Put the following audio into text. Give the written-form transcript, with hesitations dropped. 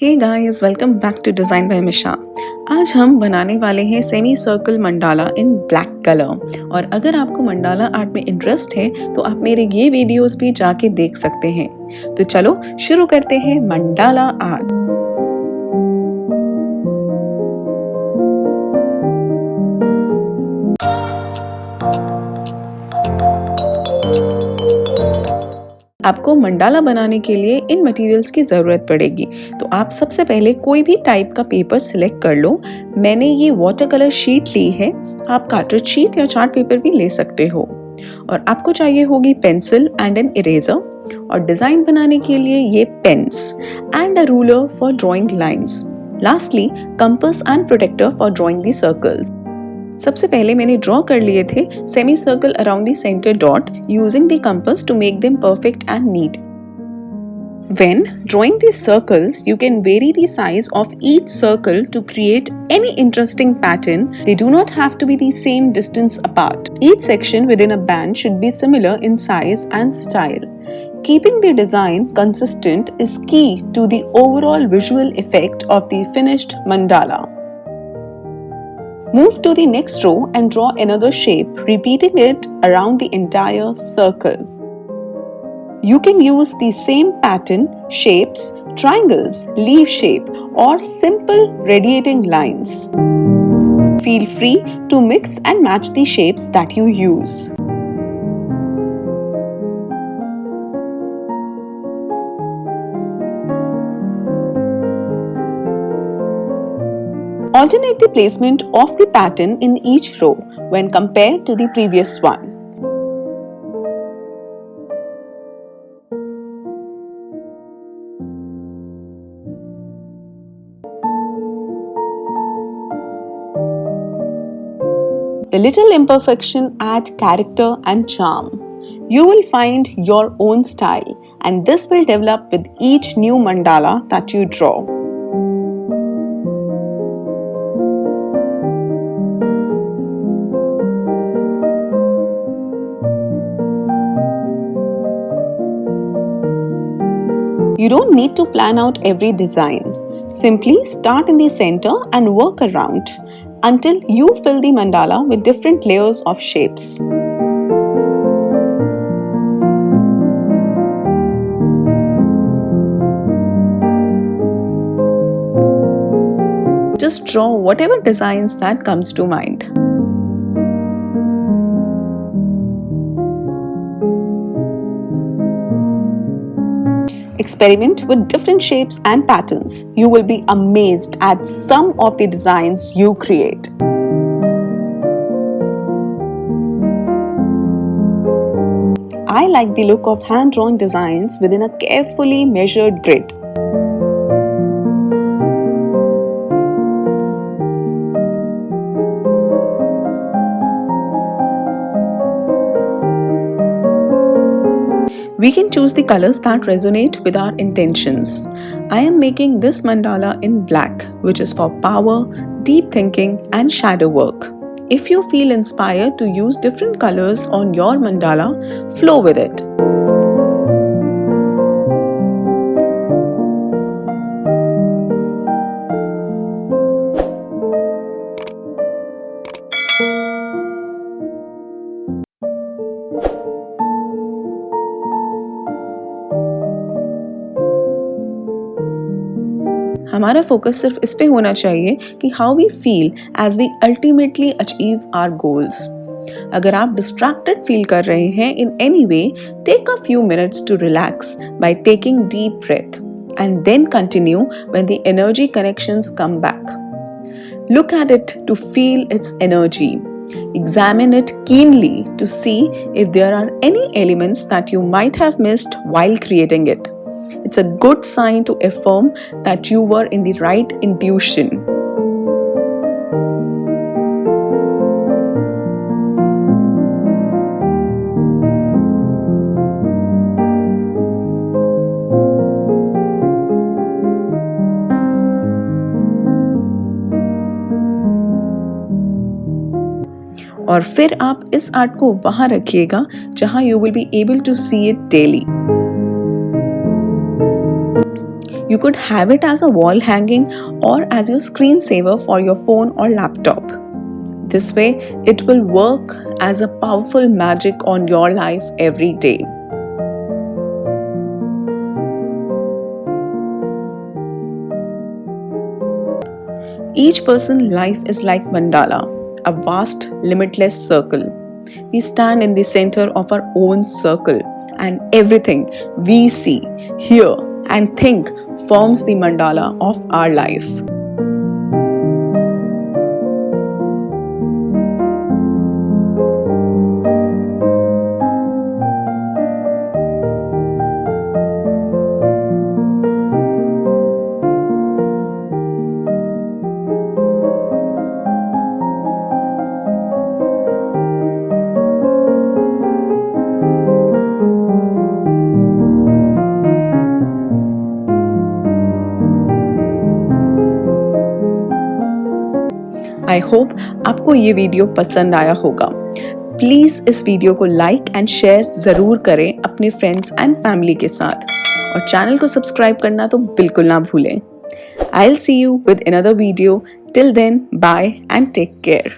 Hey guys, welcome back to design by Misha. आज हम बनाने वाले हैं semi circle mandala in black colour. और अगर आपको मंडाला आर्ट में इंटरेस्ट है तो आप मेरे ये वीडियोस भी जाके देख सकते हैं। तो चलो शुरू करते हैं मंडाला आर्ट। आपको मंडाला बनाने के लिए इन मटेरियल्स की ज़रूरत पड़ेगी। तो आप सबसे पहले कोई भी टाइप का पेपर सिलेक्ट कर लो। मैंने ये वाटर कलर शीट ली है, आप कार्ट्रिज शीट या चार्ट पेपर भी ले सकते हो। और आपको चाहिए होगी पेंसिल एंड एन इरेजर, और डिज़ाइन बनाने के लिए ये pens and a ruler for drawing lines. Lastly compass and protractor for drawing the circles. सबसे पहले मैंने ड्रॉ कर लिए थे semi circle around the centre dot using the compass to make them perfect and neat. When drawing these circles, you can vary the size of each circle to create any interesting pattern. They do not have to be the same distance apart. Each section within a band should be similar in size and style. Keeping the design consistent is key to the overall visual effect of the finished mandala. Move to the next row and draw another shape, repeating it around the entire circle. You can use the same pattern, shapes, triangles, leaf shape, or simple radiating lines. Feel free to mix and match the shapes that you use. Alternate the placement of the pattern in each row when compared to the previous one. The little imperfection add character and charm. You will find your own style, and this will develop with each new mandala that you draw. You don't need to plan out every design. Simply start in the center and work around until you fill the mandala with different layers of shapes. Just draw whatever designs that comes to mind. Experiment with different shapes and patterns. You will be amazed at some of the designs you create. I like the look of hand-drawn designs within a carefully measured grid. We can choose the colors that resonate with our intentions. I am making this mandala in black, which is for power, deep thinking, and shadow work. If you feel inspired to use different colors on your mandala, flow with it. हमारा focus सिर्फ इस पे होना चाहिए कि how we feel as we ultimately achieve our goals. अगर आप distracted feel कर रहे हैं in any way, take a few minutes to relax by taking deep breath and then continue when the energy connections come back. Look at it to feel its energy. Examine it keenly to see if there are any elements that you might have missed while creating it. It's a good sign to affirm that you were in the right intuition. और फिर आप इस art को वहां रखिएगा जहां you will be able to see it daily. You could have it as a wall hanging or as your screensaver for your phone or laptop. This way, it will work as a powerful magic on your life every day. Each person's life is like mandala, a vast, limitless circle. We stand in the center of our own circle, and everything we see, hear, and think forms the mandala of our life. I hope आपको ये video पसंद आया होगा। Please इस video को like and share जरूर करें अपने फ्रेंड्स एंड फैमिली के साथ और चैनल को सब्सक्राइब करना तो बिल्कुल ना भूलें। I'll see you with another video. Till then, bye and take care.